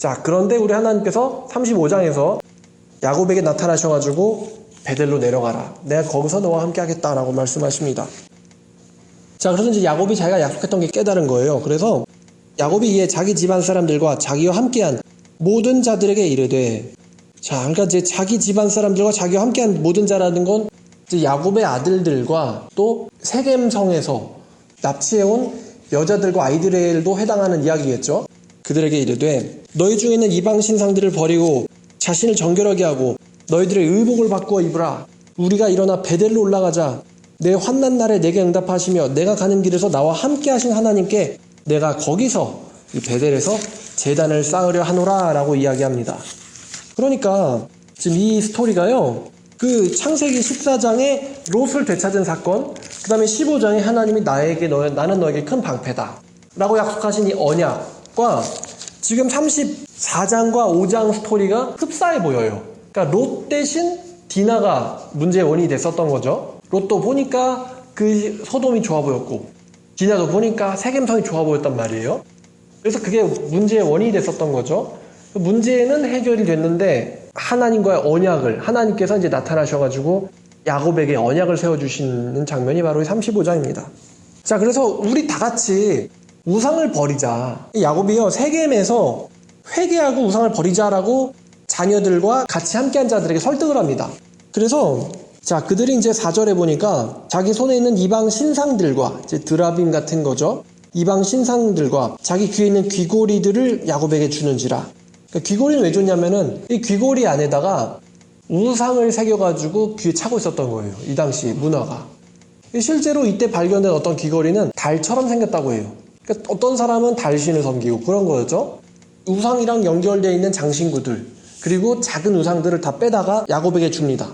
자, 그런데 우리 하나님께서 35장에서 야곱에게 나타나셔가지고 베델로 내려가라. 내가 거기서 너와 함께 하겠다라고 말씀하십니다. 자, 그래서 이제 야곱이 자기가 약속했던 게 깨달은 거예요. 그래서 야곱이 이에 자기 집안 사람들과 자기와 함께한 모든 자들에게 이르되, 자, 그러니까 이제 자기 집안 사람들과 자기와 함께한 모든 자라는 건 이제 야곱의 아들들과 또 세겜성에서 납치해온 여자들과 아이들에도 해당하는 이야기겠죠. 그들에게 이르되, 너희 중에 있는 이방 신상들을 버리고 자신을 정결하게 하고 너희들의 의복을 바꾸어 입으라. 우리가 일어나 베델로 올라가자. 내 환난 날에 내게 응답하시며 내가 가는 길에서 나와 함께 하신 하나님께 내가 거기서 이 베델에서 제단을 쌓으려 하노라 라고 이야기합니다. 그러니까 지금 이 스토리가요, 그 창세기 14장에 롯을 되찾은 사건, 그 다음에 15장에 하나님이 나는 너에게 큰 방패다 라고 약속하신 이 언약과 지금 34장과 5장 스토리가 흡사해 보여요. 그러니까 롯 대신 디나가 문제의 원인이 됐었던 거죠. 롯도 보니까 그 소돔이 좋아 보였고 디나도 보니까 세겜성이 좋아 보였단 말이에요. 그래서 그게 문제의 원인이 됐었던 거죠. 문제는 해결이 됐는데 하나님과의 언약을, 하나님께서 이제 나타나셔가지고 야곱에게 언약을 세워주시는 장면이 바로 35장입니다. 자, 그래서 우리 다 같이 우상을 버리자. 야곱이요, 세겜에서 회개하고 우상을 버리자라고 자녀들과 같이 함께한 자들에게 설득을 합니다. 그래서 자, 그들이 이제 4절에 보니까 자기 손에 있는 이방 신상들과 이제 드라빔 같은 거죠. 이방 신상들과 자기 귀에 있는 귀고리들을 야곱에게 주는지라. 그러니까 귀고리는 왜 줬냐면은 이 귀고리 안에다가 우상을 새겨가지고 귀에 차고 있었던 거예요. 이 당시 문화가. 실제로 이때 발견된 어떤 귀걸이는 달처럼 생겼다고 해요. 그러니까 어떤 사람은 달신을 섬기고 그런 거였죠. 우상이랑 연결되어 있는 장신구들, 그리고 작은 우상들을 다 빼다가 야곱에게 줍니다.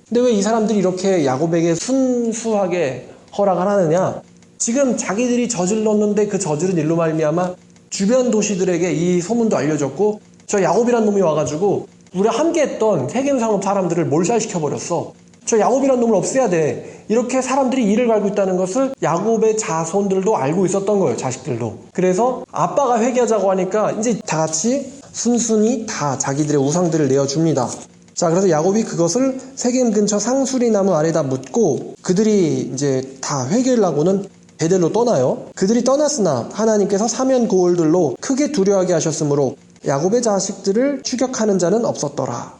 근데 왜 이 사람들이 이렇게 야곱에게 순수하게 허락을 하느냐? 지금 자기들이 저질렀는데 그 저지른 일로 말미암아 주변 도시들에게 이 소문도 알려졌고, 저 야곱이란 놈이 와가지고 우리 함께했던 세겜성 사람들을 몰살시켜버렸어. 저 야곱이란 놈을 없애야 돼. 이렇게 사람들이 이를 갈고 있다는 것을 야곱의 자손들도 알고 있었던 거예요. 자식들도. 그래서 아빠가 회개하자고 하니까 이제 다 같이 순순히 다 자기들의 우상들을 내어줍니다. 자, 그래서 야곱이 그것을 세겜 근처 상수리 나무 아래다 묻고 그들이 이제 다 회개를 하고는 베델로 떠나요. 그들이 떠났으나 하나님께서 사면 고울들로 크게 두려워하게 하셨으므로 야곱의 자식들을 추격하는 자는 없었더라.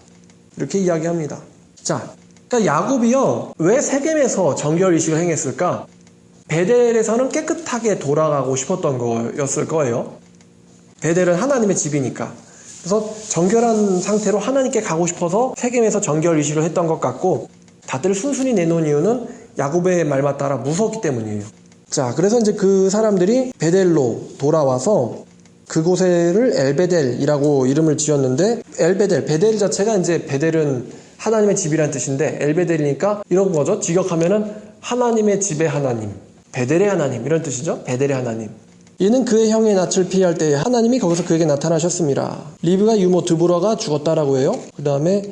이렇게 이야기합니다. 자, 그러니까 야곱이요, 왜 세겜에서 정결의식을 행했을까? 베델에서는 깨끗하게 돌아가고 싶었던 거였을 거예요. 베델은 하나님의 집이니까. 그래서 정결한 상태로 하나님께 가고 싶어서 세겜에서 정결의식을 했던 것 같고, 다들 순순히 내놓은 이유는 야곱의 말만 따라 무서웠기 때문이에요. 자, 그래서 이제 그 사람들이 베델로 돌아와서 그곳을 엘베델이라고 이름을 지었는데, 베델 자체가 이제 베델은 하나님의 집이라는 뜻인데 엘베델이니까 이런 거죠. 직역하면은 하나님의 집의 하나님, 베델의 하나님 이런 뜻이죠. 베델의 하나님. 이는 그의 형의 낯을 피할 때에 하나님이 거기서 그에게 나타나셨습니다. 리브가 유모 드보라가 죽었다라고 해요. 그 다음에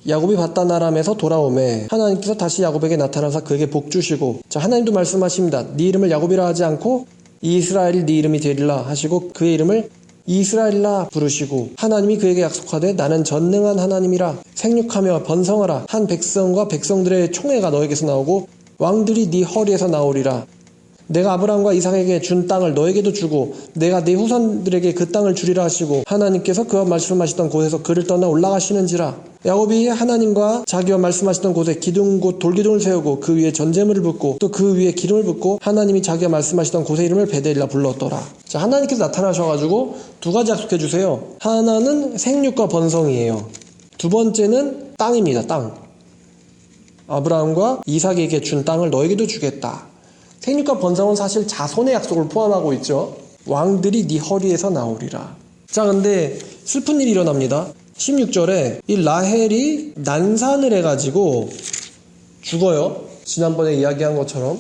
야곱이 바단 아람에서 돌아오매 하나님께서 다시 야곱에게 나타나서 그에게 복 주시고, 자, 하나님도 말씀하십니다. 네 이름을 야곱이라 하지 않고 이스라엘이 네 이름이 되리라 하시고 그의 이름을 이스라엘라 부르시고, 하나님이 그에게 약속하되 나는 전능한 하나님이라 생육하며 번성하라. 한 백성과 백성들의 총회가 너에게서 나오고 왕들이 네 허리에서 나오리라. 내가 아브라함과 이삭에게 준 땅을 너에게도 주고 내가 네 후손들에게 그 땅을 주리라 하시고, 하나님께서 그와 말씀하시던 곳에서 그를 떠나 올라가시는지라. 야곱이 하나님과 자기와 말씀하시던 곳에 기둥 곧 돌기둥을 세우고 그 위에 전제물을 붓고 또 그 위에 기름을 붓고 하나님이 자기가 말씀하시던 곳의 이름을 베델이라 불렀더라. 자, 하나님께서 나타나셔가지고 두 가지 약속해 주세요. 하나는 생육과 번성이에요. 두 번째는 땅입니다. 땅. 아브라함과 이삭에게 준 땅을 너에게도 주겠다. 생육과 번성은 사실 자손의 약속을 포함하고 있죠. 왕들이 네 허리에서 나오리라. 자, 근데 슬픈 일이 일어납니다. 16절에 이 라헬이 난산을 해가지고 죽어요. 지난번에 이야기한 것처럼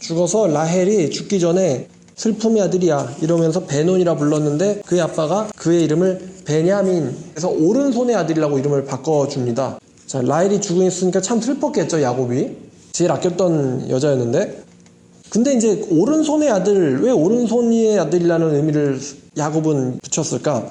죽어서 라헬이 죽기 전에 슬픔의 아들이야 이러면서 베논이라 불렀는데 그의 아빠가 그의 이름을 베냐민, 그래서 오른손의 아들이라고 이름을 바꿔줍니다. 자, 라헬이 죽으니까 참 슬펐겠죠. 야곱이 제일 아꼈던 여자였는데, 근데 이제 오른손의 아들, 왜 오른손의 아들이라는 의미를 야곱은 붙였을까?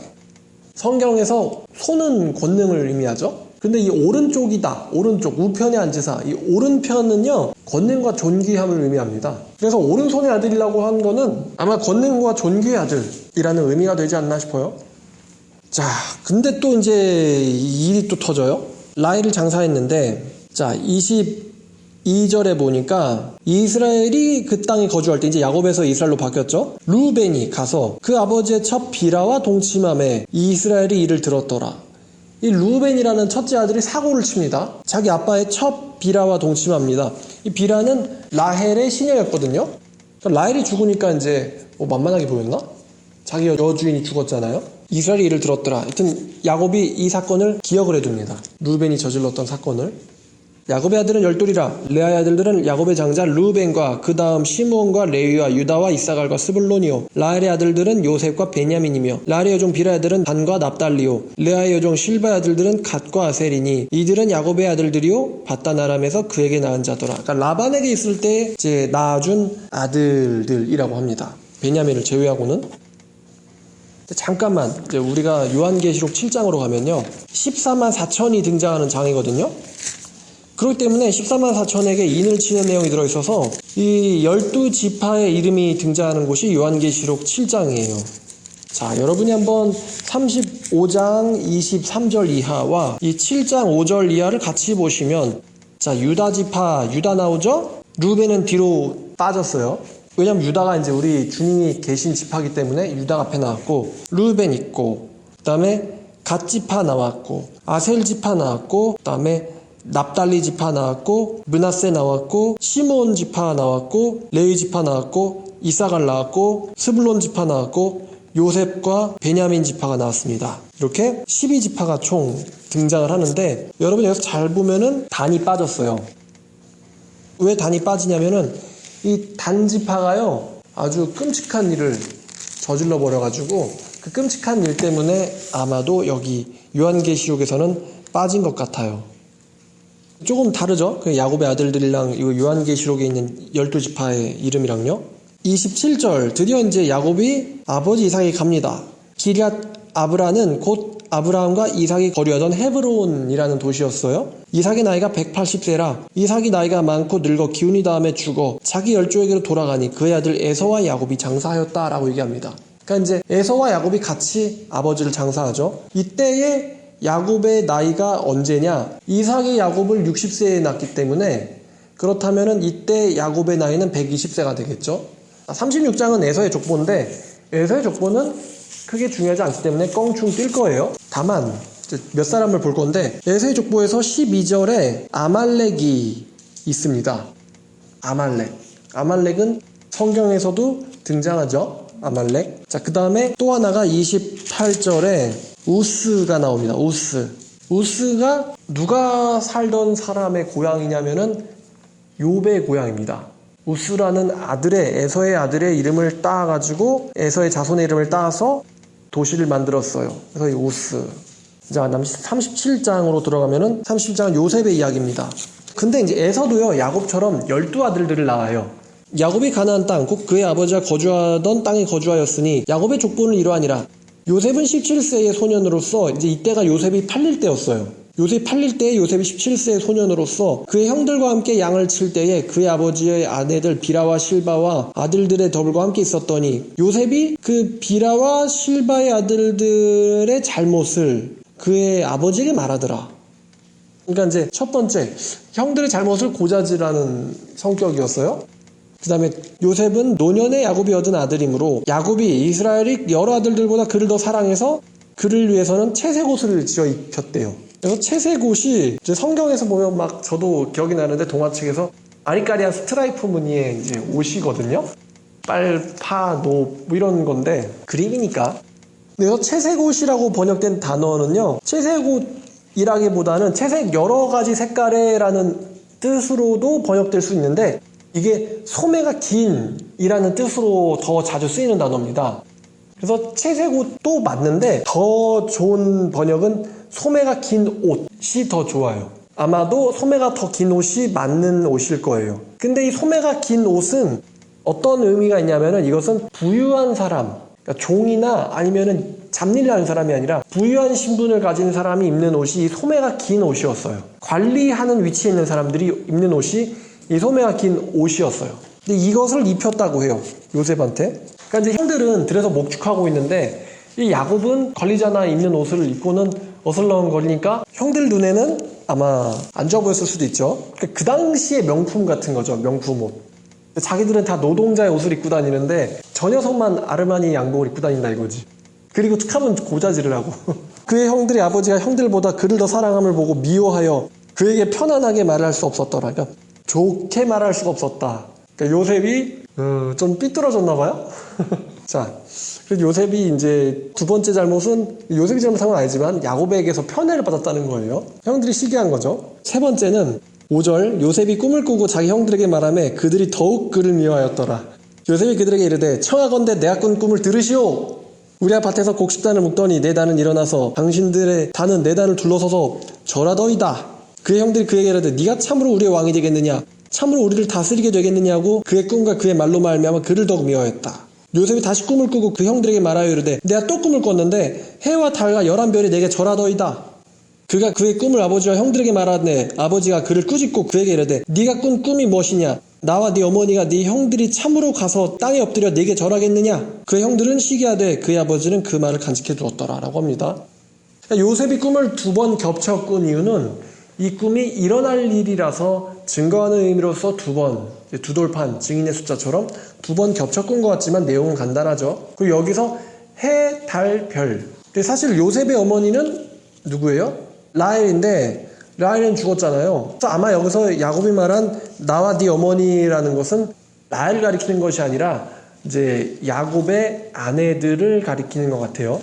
성경에서 손은 권능을 의미하죠. 근데 이 오른쪽이다, 오른쪽 우편의 앉으사, 이 오른편은요 권능과 존귀함을 의미합니다. 그래서 오른손의 아들이라고 한 거는 아마 권능과 존귀의 아들이라는 의미가 되지 않나 싶어요. 자, 근데 또 이제 일이 또 터져요. 라헬을 장사했는데, 자 22절에 보니까 이스라엘이 그 땅에 거주할 때, 이제 야곱에서 이스라엘로 바뀌었죠. 루벤이 가서 그 아버지의 첫 비라와 동침함에 이스라엘이 이를 들었더라. 이 루벤이라는 첫째 아들이 사고를 칩니다. 자기 아빠의 첫 비라와 동침합니다. 이 비라는 라헬의 시녀였거든요. 라헬이 죽으니까 이제 만만하게 보였나? 자기 여주인이 죽었잖아요. 이스라엘이 이를 들었더라. 하여튼 야곱이 이 사건을 기억을 해둡니다. 루벤이 저질렀던 사건을. 야곱의 아들은 열둘이라. 레아의 아들들은 야곱의 장자 루벤과 그 다음 시므온과 레위와 유다와 이사갈과 스불론이요. 라헬의 아들들은 요셉과 베냐민이며, 라헬의 여종 비라의 아들은 단과 납달리요. 레아의 여종 실바의 아들들은 갓과 아셀이니 이들은 야곱의 아들들이요 바단 아람에서 그에게 낳은 자더라. 그러니까 라반에게 있을 때 이제 낳아준 아들들이라고 합니다. 베냐민을 제외하고는. 잠깐만, 이제 우리가 요한계시록 7장으로 가면요 14만 4천이 등장하는 장이거든요. 그렇기 때문에 14만 4천에게 인을 치는 내용이 들어있어서 이 12지파의 이름이 등장하는 곳이 요한계시록 7장이에요. 자, 여러분이 한번 35장 23절 이하와 이 7장 5절 이하를 같이 보시면, 자, 유다지파, 유다 나오죠? 루벤은 뒤로 빠졌어요. 왜냐면 유다가 이제 우리 주님이 계신 지파이기 때문에 유다가 앞에 나왔고, 루벤 있고, 그 다음에 갓지파 나왔고, 아셀지파 나왔고, 그 다음에 납달리 지파 나왔고, 므낫세 나왔고, 시므온 지파 나왔고, 레위 지파 나왔고, 이사갈 나왔고, 스불론 지파 나왔고, 요셉과 베냐민 지파가 나왔습니다. 이렇게 12지파가 총 등장을 하는데, 여러분 여기서 잘 보면은 단이 빠졌어요. 왜 단이 빠지냐면은 이 단지파가요 아주 끔찍한 일을 저질러 버려가지고 그 끔찍한 일 때문에 아마도 여기 요한계시록에서는 빠진 것 같아요. 조금 다르죠? 야곱의 아들들이랑 이 요한계시록에 있는 12지파의 이름이랑요. 27절, 드디어 이제 야곱이 아버지 이삭이 갑니다. 기럇 아브라는 곧 아브라함과 이삭이 거류하던 헤브론이라는 도시였어요. 이삭의 나이가 180세라 이삭이 나이가 많고 늙어 기운이 다음에 죽어 자기 열조에게로 돌아가니 그의 아들 에서와 야곱이 장사하였다라고 얘기합니다. 그러니까 이제 에서와 야곱이 같이 아버지를 장사하죠. 이때에 야곱의 나이가 언제냐? 이삭이 야곱을 60세에 낳기 때문에, 그렇다면은 이때 야곱의 나이는 120세가 되겠죠. 36장은 에서의 족보인데 에서의 족보는 크게 중요하지 않기 때문에 껑충 뛸 거예요. 다만 몇 사람을 볼 건데, 에서의 족보에서 12절에 아말렉이 있습니다. 아말렉은 성경에서도 등장하죠. 아말렉. 자, 그 다음에 또 하나가 28절에 우스가 나옵니다. 우스가 누가 살던 사람의 고향이냐면은 욥의 고향입니다. 우스라는 에서의 아들의 이름을 따가지고 에서의 자손의 이름을 따서 도시를 만들었어요. 그래서 이 우스. 자, 37장으로 들어가면은 37장은 요셉의 이야기입니다. 근데 이제 에서도요 야곱처럼 12아들들을 낳아요. 야곱이 가나안 땅, 곧 그의 아버지가 거주하던 땅에 거주하였으니 야곱의 족보는 이러하니라. 요셉은 17세의 소년으로서, 이제 이때가 요셉이 팔릴 때였어요. 요셉이 팔릴 때에 요셉이 17세의 소년으로서 그의 형들과 함께 양을 칠 때에 그의 아버지의 아내들 비라와 실바와 아들들의 더불과 함께 있었더니 요셉이 그 비라와 실바의 아들들의 잘못을 그의 아버지에게 말하더라. 그러니까 이제 첫 번째, 형들의 잘못을 고자질하는 성격이었어요. 그 다음에 요셉은 노년에 야곱이 얻은 아들이므로 야곱이 이스라엘이 여러 아들들보다 그를 더 사랑해서 그를 위해서는 채색 옷을 지어 입혔대요. 그래서 채색 옷이 이제 성경에서 보면 막 저도 기억이 나는데 동화책에서 아리까리한 스트라이프 무늬의 이제 옷이거든요. 빨, 파, 노 뭐 이런 건데 그림이니까. 그래서 채색 옷이라고 번역된 단어는요, 채색 옷이라기보다는 채색 여러 가지 색깔의라는 뜻으로도 번역될 수 있는데, 이게 소매가 긴이라는 뜻으로 더 자주 쓰이는 단어입니다. 그래서 채색 옷도 맞는데 더 좋은 번역은 소매가 긴 옷이 더 좋아요. 아마도 소매가 더 긴 옷이 맞는 옷일 거예요. 근데 이 소매가 긴 옷은 어떤 의미가 있냐면은 이것은 부유한 사람, 그러니까 종이나 아니면은 잡일을 하는 사람이 아니라 부유한 신분을 가진 사람이 입는 옷이 이 소매가 긴 옷이었어요. 관리하는 위치에 있는 사람들이 입는 옷이 이 소매가 긴 옷이었어요. 근데 이것을 입혔다고 해요, 요셉한테. 그러니까 이제 형들은 들에서 목축하고 있는데 이 야곱은 관리자나 입는 옷을 입고는 어슬렁거리니까 형들 눈에는 아마 안 좋아 보였을 수도 있죠. 그러니까 그 당시의 명품 같은 거죠, 명품 옷. 자기들은 다 노동자의 옷을 입고 다니는데 저 녀석만 아르마니 양복을 입고 다닌다 이거지. 그리고 툭하면 고자질을 하고 그의 형들의 아버지가 형들보다 그를 더 사랑함을 보고 미워하여 그에게 편안하게 말할 수 없었더라. 그러니까 좋게 말할 수가 없었다. 그러니까 요셉이 좀 삐뚤어졌나 봐요. 자, 그래서 요셉이 이제 두 번째 잘못은 요셉이 잘못한 건 아니지만 야곱에게서 편애를 받았다는 거예요. 형들이 시기한 거죠. 세 번째는 5절 요셉이 꿈을 꾸고 자기 형들에게 말하며 그들이 더욱 그를 미워하였더라. 요셉이 그들에게 이르되 청하건대 내가 꾼 꿈을 들으시오. 우리 밭에서 곡식단을 묶더니 내 단은 일어나서 당신들의 단은 내 단을 둘러서서 절하더이다. 그의 형들이 그에게 이르되 네가 참으로 우리의 왕이 되겠느냐 참으로 우리를 다스리게 되겠느냐고 그의 꿈과 그의 말로 말미암아 그를 더욱 미워하였다. 요셉이 다시 꿈을 꾸고 그 형들에게 말하여 이르되 내가 또 꿈을 꿨는데 해와 달과 11별이 내게 절하더이다. 그가 그의 꿈을 아버지와 형들에게 말하되 아버지가 그를 꾸짖고 그에게 이르되 네가 꾼 꿈이 무엇이냐 나와 네 어머니가 네 형들이 참으로 가서 땅에 엎드려 네게 절하겠느냐. 그의 형들은 시기하되 그의 아버지는 그 말을 간직해 두었더라 라고 합니다. 요셉이 꿈을 두 번 겹쳐 꾼 이유는 이 꿈이 일어날 일이라서 증거하는 의미로서 두 번, 두 돌판, 증인의 숫자처럼 두 번 겹쳐 꾼 것 같지만 내용은 간단하죠. 그리고 여기서 해, 달, 별. 사실 요셉의 어머니는 누구예요? 라헬인데 라헬은 죽었잖아요. 그래서 아마 여기서 야곱이 말한 나와 네 어머니라는 것은 라헬을 가리키는 것이 아니라 이제 야곱의 아내들을 가리키는 것 같아요.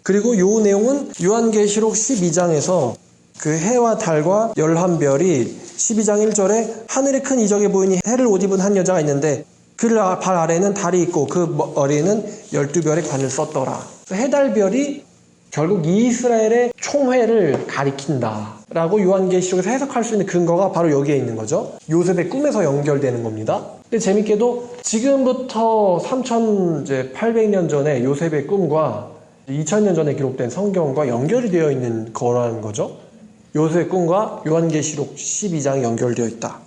그리고 이 내용은 요한계시록 12장에서 그 해와 달과 11별이 12장 1절에 하늘에 큰 이적이 보이니 해를 옷 입은 한 여자가 있는데 그 발 아래에는 달이 있고 그 머리에는 12별의 관을 썼더라. 해달별이 결국 이스라엘의 총회를 가리킨다 라고 요한계시록에서 해석할 수 있는 근거가 바로 여기에 있는 거죠. 요셉의 꿈에서 연결되는 겁니다. 근데 재밌게도 지금부터 3800년 전에 요셉의 꿈과 2000년 전에 기록된 성경과 연결이 되어 있는 거라는 거죠. 요셉의 꿈과 요한계시록 12장이 연결되어 있다.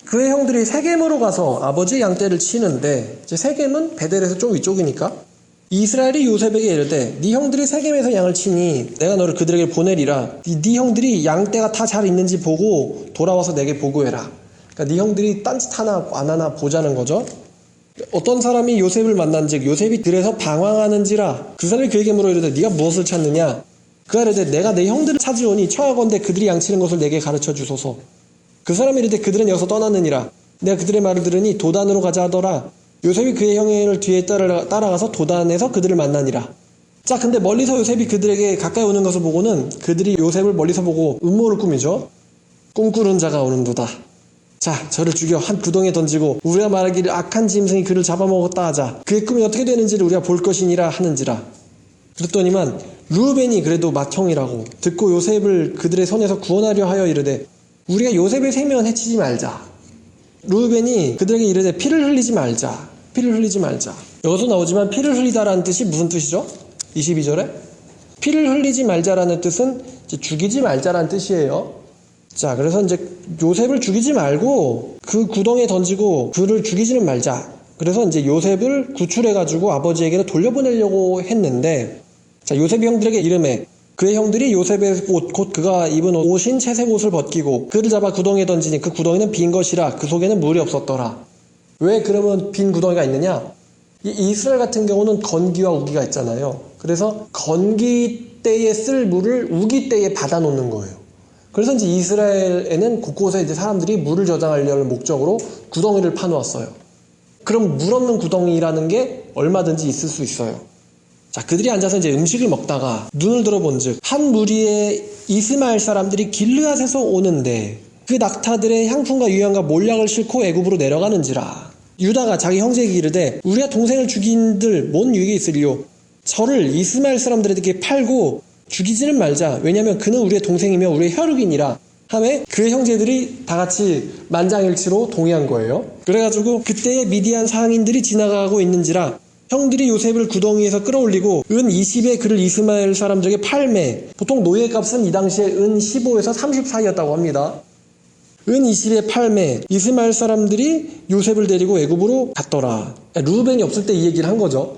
그의 형들이 세겜으로 가서 아버지 양떼를 치는데 이제 세겜은 베델에서 좀 위쪽이니까 이스라엘이 요셉에게 이르되 네 형들이 세겜에서 양을 치니 내가 너를 그들에게 보내리라. 네 형들이 양떼가 다 잘 있는지 보고 돌아와서 내게 보고해라. 그러니까 네 형들이 딴짓 하나 안 하나 보자는 거죠. 어떤 사람이 요셉을 만난즉 요셉이 들에서 방황하는지라. 그 사람이 그에게 물어 이르되 네가 무엇을 찾느냐. 그가 이르되 내가 내 형들을 찾으오니 청하건대 그들이 양치는 것을 내게 가르쳐 주소서. 그 사람이 이르되 그들은 여기서 떠났느니라. 내가 그들의 말을 들으니 도단으로 가자 하더라. 요셉이 그의 형을 뒤에 따라가서 도단에서 그들을 만나니라. 자, 근데 멀리서 요셉이 그들에게 가까이 오는 것을 보고는 그들이 요셉을 멀리서 보고 음모를 꾸미죠. 꿈꾸는 자가 오는도다. 자, 저를 죽여 한 구덩이에 던지고 우리가 말하기를 악한 짐승이 그를 잡아먹었다 하자. 그의 꿈이 어떻게 되는지를 우리가 볼 것이니라 하는지라. 그랬더니만 르우벤이 그래도 맏형이라고 듣고 요셉을 그들의 손에서 구원하려 하여 이르되 우리가 요셉의 생명은 해치지 말자. 르우벤이 그들에게 이르되 피를 흘리지 말자. 피를 흘리지 말자. 여기서 나오지만 피를 흘리다라는 뜻이 무슨 뜻이죠? 22절에 피를 흘리지 말자라는 뜻은 이제 죽이지 말자라는 뜻이에요. 자, 그래서 이제 요셉을 죽이지 말고 그 구덩이에 던지고 그를 죽이지는 말자. 그래서 이제 요셉을 구출해가지고 아버지에게로 돌려보내려고 했는데, 자, 요셉이 형들에게 이르매 그의 형들이 요셉의 옷, 곧 그가 입은 옷인 채색 옷을 벗기고 그를 잡아 구덩이에 던지니 그 구덩이는 빈 것이라 그 속에는 물이 없었더라. 왜 그러면 빈 구덩이가 있느냐? 이스라엘 같은 경우는 건기와 우기가 있잖아요. 그래서 건기 때에 쓸 물을 우기 때에 받아 놓는 거예요. 그래서 이제 이스라엘에는 곳곳에 이제 사람들이 물을 저장하려는 목적으로 구덩이를 파놓았어요. 그럼 물 없는 구덩이라는 게 얼마든지 있을 수 있어요. 자, 그들이 앉아서 이제 음식을 먹다가 눈을 들어본즉 한 무리의 이스마엘 사람들이 길르앗에서 오는데 그 낙타들의 향품과 유향과 몰약을 싣고 애굽으로 내려가는지라. 유다가 자기 형제에게 이르되 우리가 동생을 죽인들 뭔 유익이 있으리요. 저를 이스마엘 사람들에게 팔고 죽이지는 말자. 왜냐하면 그는 우리의 동생이며 우리의 혈육이니라 하매 그의 형제들이 다 같이 만장일치로 동의한 거예요. 그래가지고 그때의 미디안 상인들이 지나가고 있는지라 형들이 요셉을 구덩이에서 끌어올리고 은 20에 그를 이스마엘 사람들에게 팔매. 보통 노예값은 이 당시에 은 15에서 30 사이였다고 합니다. 은 20에 팔매. 이스마엘 사람들이 요셉을 데리고 애굽으로 갔더라. 루벤이 없을 때 이 얘기를 한 거죠.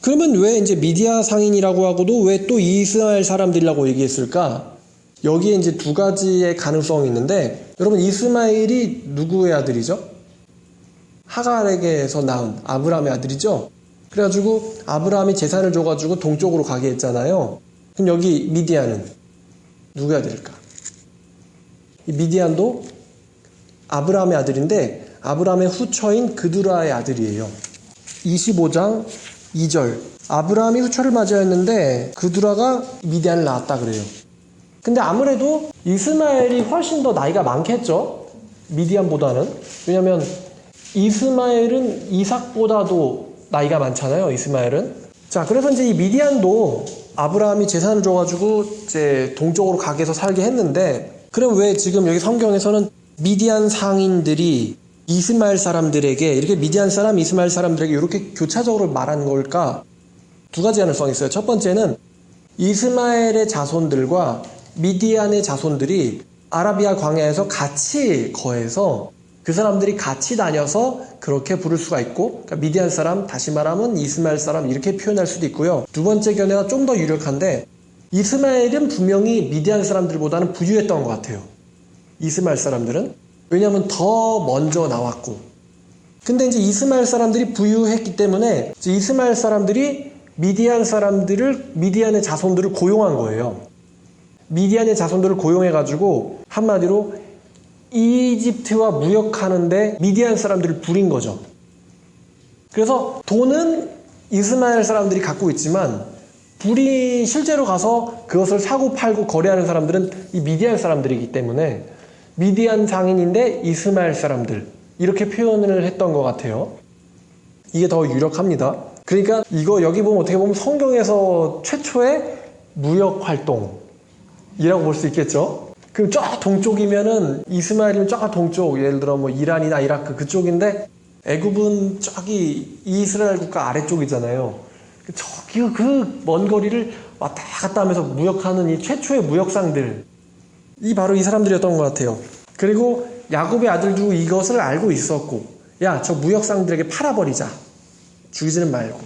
그러면 왜 이제 미디아 상인이라고 하고도 왜 또 이스마엘 사람들이라고 얘기했을까? 여기에 이제 두 가지의 가능성이 있는데, 여러분 이스마엘이 누구의 아들이죠? 하갈에게서 낳은 아브라함의 아들이죠. 그래가지고 아브라함이 재산을 줘가지고 동쪽으로 가게 했잖아요. 그럼 여기 미디안은 누구의 아들일까? 이 미디안도 아브라함의 아들인데 아브라함의 후처인 그두라의 아들이에요. 25장 2절. 아브라함이 후처를 맞이했는데 그두라가 미디안을 낳았다 그래요. 근데 아무래도 이스마엘이 훨씬 더 나이가 많겠죠? 미디안보다는. 왜냐면 이스마엘은 이삭보다도 나이가 많잖아요. 이스마엘은. 자, 그래서 이제 이 미디안도 아브라함이 재산을 줘가지고 이제 동쪽으로 가게 해서 살게 했는데, 그럼 왜 지금 여기 성경에서는 미디안 상인들이 이스마엘 사람들에게 이렇게 미디안 사람, 이스마엘 사람들에게 이렇게 교차적으로 말한 걸까? 두 가지 가능성이 있어요. 첫 번째는 이스마엘의 자손들과 미디안의 자손들이 아라비아 광야에서 같이 거해서 그 사람들이 같이 다녀서 그렇게 부를 수가 있고, 그러니까 미디안 사람, 다시 말하면 이스마엘 사람 이렇게 표현할 수도 있고요. 두 번째 견해가 좀 더 유력한데, 이스마엘은 분명히 미디안 사람들보다는 부유했던 것 같아요. 이스마엘 사람들은. 왜냐하면 더 먼저 나왔고. 근데 이제 이스마엘 사람들이 부유했기 때문에 이제 이스마엘 사람들이 미디안의 자손들을 고용한 거예요. 미디안의 자손들을 고용해가지고 한마디로 이집트와 무역하는데 미디안 사람들을 부린 거죠. 그래서 돈은 이스마엘 사람들이 갖고 있지만 불이 실제로 가서 그것을 사고 팔고 거래하는 사람들은 이 미디안 사람들이기 때문에 미디안 상인인데 이스마엘 사람들, 이렇게 표현을 했던 것 같아요. 이게 더 유력합니다. 그러니까 이거 여기 보면 어떻게 보면 성경에서 최초의 무역 활동이라고 볼 수 있겠죠. 그럼 저 동쪽이면은 이스마엘이면 저 동쪽, 예를 들어 뭐 이란이나 이라크 그쪽인데 애굽은 저기 이스라엘 국가 아래쪽이잖아요. 저기 그 먼 거리를 왔다 갔다 하면서 무역하는 이 최초의 무역상들, 이 바로 이 사람들이었던 것 같아요. 그리고 야곱의 아들도 이것을 알고 있었고, 야, 저 무역상들에게 팔아버리자. 죽이지는 말고.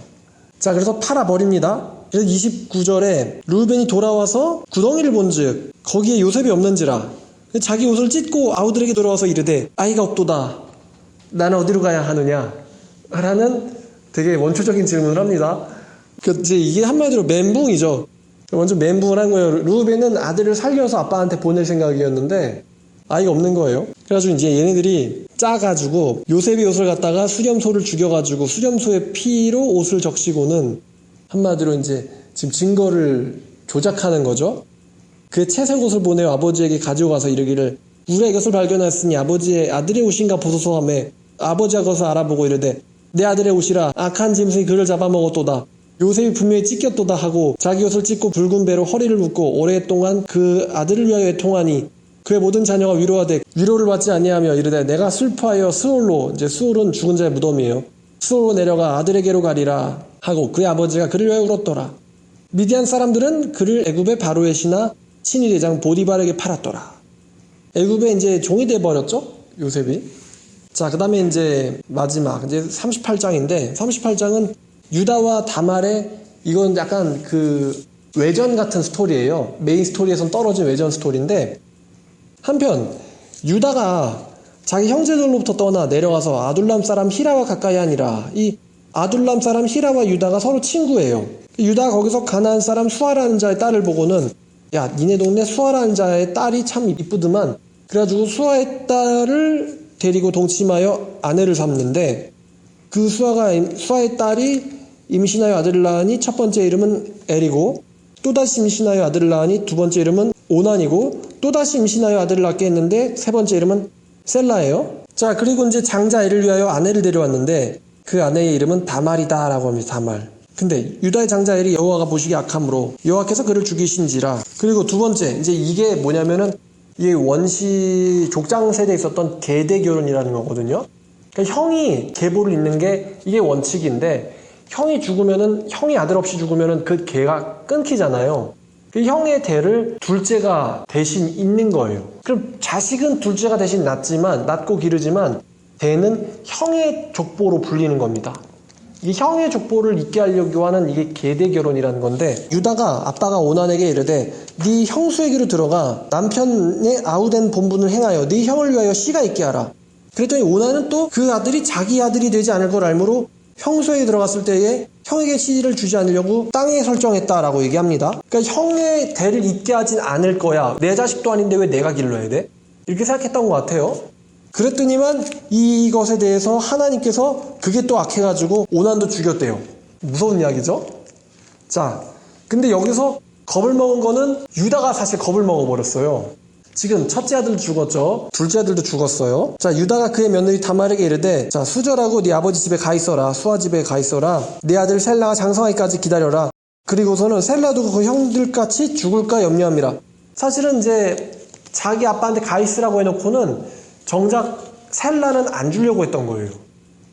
자, 그래서 팔아버립니다. 그래서 29절에 루벤이 돌아와서 구덩이를 본즉 거기에 요셉이 없는지라. 자기 옷을 찢고 아우들에게 돌아와서 이르되 아이가 없도다. 나는 어디로 가야 하느냐? 라는 되게 원초적인 질문을 합니다. 이제 이게 한마디로 멘붕이죠. 먼저 멘붕을 한 거예요. 루벤은 아들을 살려서 아빠한테 보낼 생각이었는데 아이가 없는 거예요. 그래가지고 이제 얘네들이 짜가지고 요셉의 옷을 갖다가 수렴소를 죽여가지고 수렴소의 피로 옷을 적시고는 한마디로 이제 지금 증거를 조작하는 거죠. 그 채색 옷을 보내어 아버지에게 가지고 가서 이르기를 우리가 이것을 발견하였으니 아버지의 아들의 옷인가 보소서 하며 아버지가 그것을 알아보고 이르되 내 아들의 옷이라 악한 짐승이 그를 잡아먹었도다. 요셉이 분명히 찢겼도다 하고 자기 옷을 찢고 붉은 배로 허리를 묶고 오랫동안 그 아들을 위하여 애통하니 그의 모든 자녀가 위로하되 위로를 받지 아니하며 이르되 내가 슬퍼하여 스올로, 이제 스올은 죽은 자의 무덤이에요. 스올로 내려가 아들에게로 가리라 하고 그의 아버지가 그를 위하여 울었더라. 미디안 사람들은 그를 애굽의 바로의 신하 친위 대장 보디발에게 팔았더라. 애굽에 이제 종이 돼 버렸죠, 요셉이. 자, 그 다음에 이제 마지막 이제 38장인데 38장은 유다와 다말의, 이건 약간 그 외전 같은 스토리예요. 메인 스토리에선 떨어진 외전 스토리인데, 한편 유다가 자기 형제들로부터 떠나 내려가서 아둘람 사람 히라와 가까이 하니라. 이 아둘람 사람 히라와 유다가 서로 친구예요. 유다가 거기서 가나안 사람 수아라는 자의 딸을 보고는 야, 니네 동네 수아라는 자의 딸이 참 이쁘더만. 그래가지고 수아의 딸을 데리고 동침하여 아내를 삼는데, 그 수아의 딸이 임신하여 아들을 낳으니 첫 번째 이름은 엘이고 또다시 임신하여 아들을 낳으니 두 번째 이름은 오난이고 또다시 임신하여 아들을 낳게 했는데 세 번째 이름은 셀라예요. 자, 그리고 이제 장자 엘을 위하여 아내를 데려왔는데 그 아내의 이름은 다말이다 라고 합니다. 다말. 근데 유다의 장자 엘이 여호와가 보시기 악함으로 여호와께서 그를 죽이신지라. 그리고 두 번째, 이제 이게 뭐냐면은 이게 원시 족장 세대에 있었던 계대 결혼이라는 거거든요. 그러니까 형이 계보를 잇는 게 이게 원칙인데 형이 죽으면은, 형이 아들 없이 죽으면은 그 계가 끊기잖아요. 그 형의 대를 둘째가 대신 잇는 거예요. 그럼 자식은 둘째가 대신 낳고 기르지만 대는 형의 족보로 불리는 겁니다. 이 형의 족보를 잇게 하려고 하는 이게 계대 결혼이라는 건데, 유다가 아빠가 오난에게 이르되 네 형수에게로 들어가 남편의 아우된 본분을 행하여 네 형을 위하여 씨가 있게 하라. 그랬더니 오난은 또 그 아들이 자기 아들이 되지 않을 걸 알므로 형수에게 들어갔을 때에 형에게 씨를 주지 않으려고 땅에 설정했다라고 얘기합니다. 그러니까 형의 대를 잇게 하진 않을 거야. 내 자식도 아닌데 왜 내가 길러야 돼? 이렇게 생각했던 것 같아요. 그랬더니만 이것에 대해서 하나님께서 그게 또 악해가지고 오난도 죽였대요. 무서운 이야기죠? 자, 근데 여기서 겁을 먹은 거는 유다가 사실 겁을 먹어버렸어요. 지금 첫째 아들도 죽었죠. 둘째 아들도 죽었어요. 자, 유다가 그의 며느리 다말에게 이르되 자, 수절하고 네 아버지 집에 가 있어라. 수아 집에 가 있어라. 네 아들 셀라가 장성하기까지 기다려라. 그리고서는 셀라도 그 형들같이 죽을까 염려함이라. 사실은 이제 자기 아빠한테 가 있으라고 해놓고는 정작 셀라는 안 주려고 했던 거예요.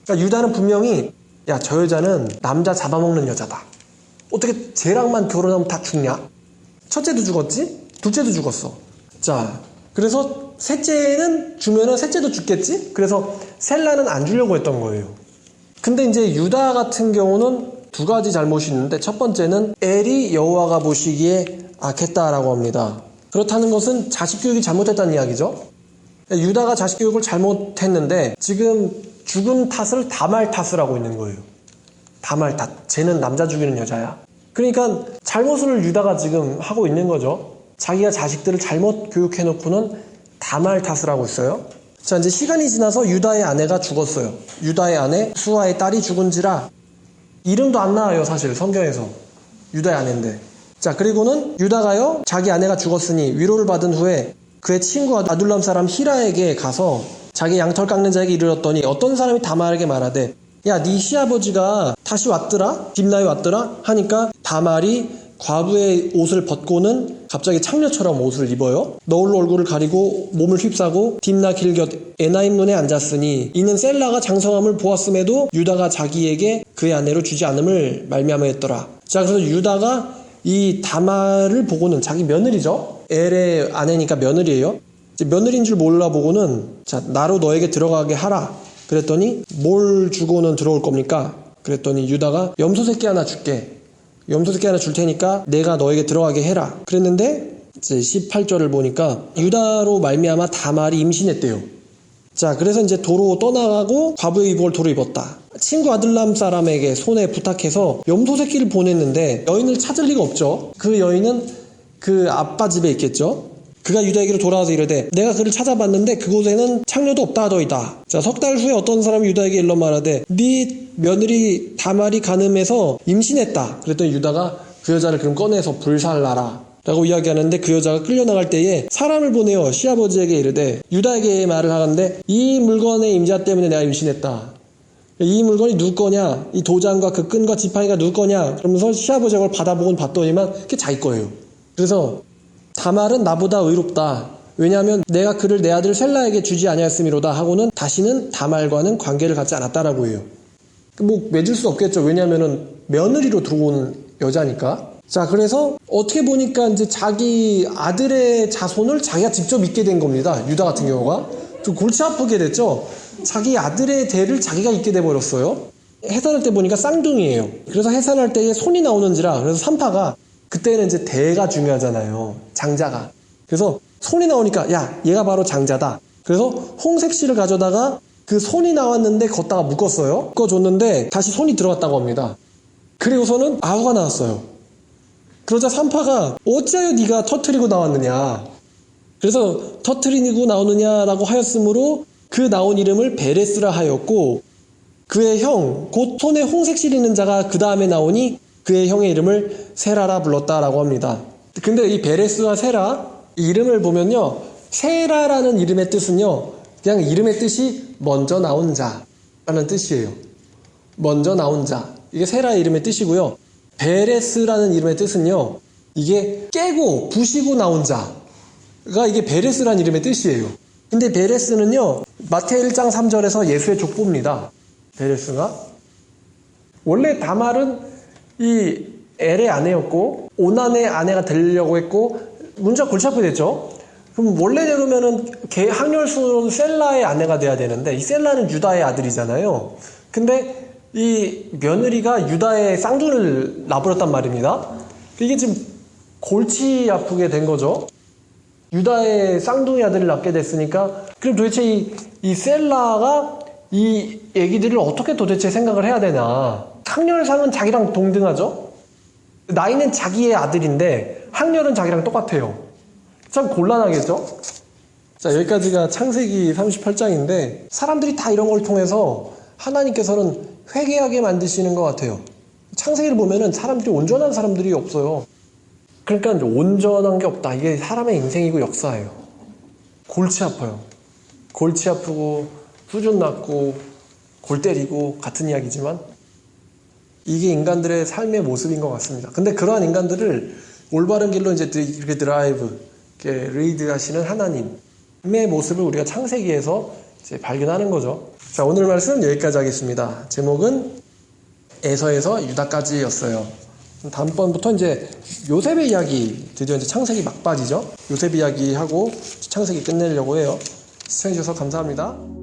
그러니까 유다는 분명히 야, 저 여자는 남자 잡아먹는 여자다. 어떻게 쟤랑만 결혼하면 다 죽냐? 첫째도 죽었지? 둘째도 죽었어. 자, 그래서 셋째는 주면은 셋째도 죽겠지? 그래서 셀라는 안 주려고 했던 거예요. 근데 이제 유다 같은 경우는 두 가지 잘못이 있는데, 첫 번째는 엘이 여호와가 보시기에 악했다라고 합니다. 그렇다는 것은 자식 교육이 잘못됐다는 이야기죠. 유다가 자식 교육을 잘못했는데 지금 죽은 탓을 다말 탓을 하고 있는 거예요. 다말 탓. 쟤는 남자 죽이는 여자야. 그러니까 잘못을 유다가 지금 하고 있는 거죠. 자기가 자식들을 잘못 교육해놓고는 다말 탓을 하고 있어요. 자, 이제 시간이 지나서 유다의 아내가 죽었어요. 유다의 아내 수아의 딸이 죽은지라. 이름도 안 나와요, 사실 성경에서. 유다의 아내인데. 자, 그리고는 유다가요, 자기 아내가 죽었으니 위로를 받은 후에 그의 친구 아둘람 사람 히라에게 가서 자기 양털 깎는 자에게 이르렀더니 어떤 사람이 다말에게 말하되 야, 네 시아버지가 다시 왔더라? 딥나에 왔더라? 하니까 다말이 과부의 옷을 벗고는 갑자기 창녀처럼 옷을 입어요. 너울로 얼굴을 가리고 몸을 휩싸고 딥나 길곁 에나임 눈에 앉았으니 이는 셀라가 장성함을 보았음에도 유다가 자기에게 그의 아내로 주지 않음을 말미암았더라. 자, 그래서 유다가 이 다말을 보고는, 자기 며느리죠. 엘의 아내니까 며느리예요. 이제 며느리인 줄 몰라보고는 자, 나로 너에게 들어가게 하라. 그랬더니 뭘 주고는 들어올 겁니까? 그랬더니 유다가 염소 새끼 하나 줄게. 염소 새끼 하나 줄 테니까 내가 너에게 들어가게 해라. 그랬는데 이제 18절을 보니까 유다로 말미암아 다말이 임신했대요. 자, 그래서 이제 도로 떠나가고 과부의 입을 도로 입었다. 친구 아들람 사람에게 손에 부탁해서 염소 새끼를 보냈는데 여인을 찾을 리가 없죠. 그 여인은 그 아빠 집에 있겠죠. 그가 유다에게로 돌아와서 이르되 내가 그를 찾아봤는데 그곳에는 창녀도 없다 하더이다. 자, 석 달 후에 어떤 사람이 유다에게 일러 말하되 네 며느리 다말이 간음해서 임신했다. 그랬더니 유다가 그 여자를 그럼 꺼내서 불살라라 라고 이야기하는데, 그 여자가 끌려나갈 때에 사람을 보내어 시아버지에게 이르되 유다에게 말을 하는데 이 물건의 임자 때문에 내가 임신했다. 이 물건이 누구 거냐? 이 도장과 그 끈과 지팡이가 누구 거냐? 그러면서 시아버지가 그걸 받아보곤 봤더니만 그게 자기 거예요. 그래서 다말은 나보다 의롭다. 왜냐하면 내가 그를 내 아들 셀라에게 주지 아니하였음이로다 하고는 다시는 다말과는 관계를 갖지 않았다라고 해요. 뭐 맺을 수 없겠죠. 왜냐하면은 며느리로 들어온 여자니까. 자, 그래서 어떻게 보니까 이제 자기 아들의 자손을 자기가 직접 잇게 된 겁니다. 유다 같은 경우가 좀 골치 아프게 됐죠. 자기 아들의 대를 자기가 잇게 돼버렸어요. 해산할 때 보니까 쌍둥이에요. 그래서 해산할 때에 손이 나오는지라, 그래서 산파가 그때는 이제 대가 중요하잖아요. 장자가. 그래서 손이 나오니까 야, 얘가 바로 장자다. 그래서 홍색실을 가져다가 그 손이 나왔는데 걷다가 묶었어요. 묶어줬는데 다시 손이 들어갔다고 합니다. 그리고서는 아우가 나왔어요. 그러자 산파가 어찌하여 네가 터트리고 나왔느냐. 그래서 터트리고 나오느냐라고 하였으므로 그 나온 이름을 베레스라 하였고, 그의 형, 곧 손에 홍색실 있는 자가 그 다음에 나오니 그의 형의 이름을 세라라 불렀다라고 합니다. 근데 이 베레스와 세라, 이 이름을 보면요, 세라라는 이름의 뜻은요, 그냥 이름의 뜻이 먼저 나온 자라는 뜻이에요. 먼저 나온 자. 이게 세라의 이름의 뜻이고요. 베레스라는 이름의 뜻은요, 이게 깨고 부시고 나온 자가 이게 베레스라는 이름의 뜻이에요. 근데 베레스는요, 마태오 1장 3절에서 예수의 족보입니다. 베레스가. 원래 다말은 이 엘의 아내였고 오난의 아내가 되려고 했고 문제가 골치 아프게 됐죠. 그럼 원래대로면은 항렬수는 셀라의 아내가 돼야 되는데 이 셀라는 유다의 아들이잖아요. 근데 이 며느리가 유다의 쌍둥이를 낳아버렸단 말입니다. 이게 지금 골치 아프게 된 거죠. 유다의 쌍둥이 아들을 낳게 됐으니까 그럼 도대체 이 셀라가 이 애기들을 어떻게 도대체 생각을 해야 되나. 항렬상은 자기랑 동등하죠. 나이는 자기의 아들인데 항렬은 자기랑 똑같아요. 참 곤란하겠죠. 자, 여기까지가 창세기 38장인데 사람들이 다 이런 걸 통해서 하나님께서는 회개하게 만드시는 것 같아요. 창세기를 보면은 사람들이 온전한 사람들이 없어요. 그러니까 온전한 게 없다. 이게 사람의 인생이고 역사예요. 골치 아파요. 골치 아프고 수준 낮고 골 때리고 같은 이야기지만 이게 인간들의 삶의 모습인 것 같습니다. 근데 그러한 인간들을 올바른 길로 이제 이렇게 드라이브, 이렇게 리드 하시는 하나님의 모습을 우리가 창세기에서 이제 발견하는 거죠. 자, 오늘 말씀 여기까지 하겠습니다. 제목은 에서에서 유다까지였어요. 다음번부터 이제 요셉의 이야기, 드디어 이제 창세기 막바지죠. 요셉 이야기하고 창세기 끝내려고 해요. 시청해주셔서 감사합니다.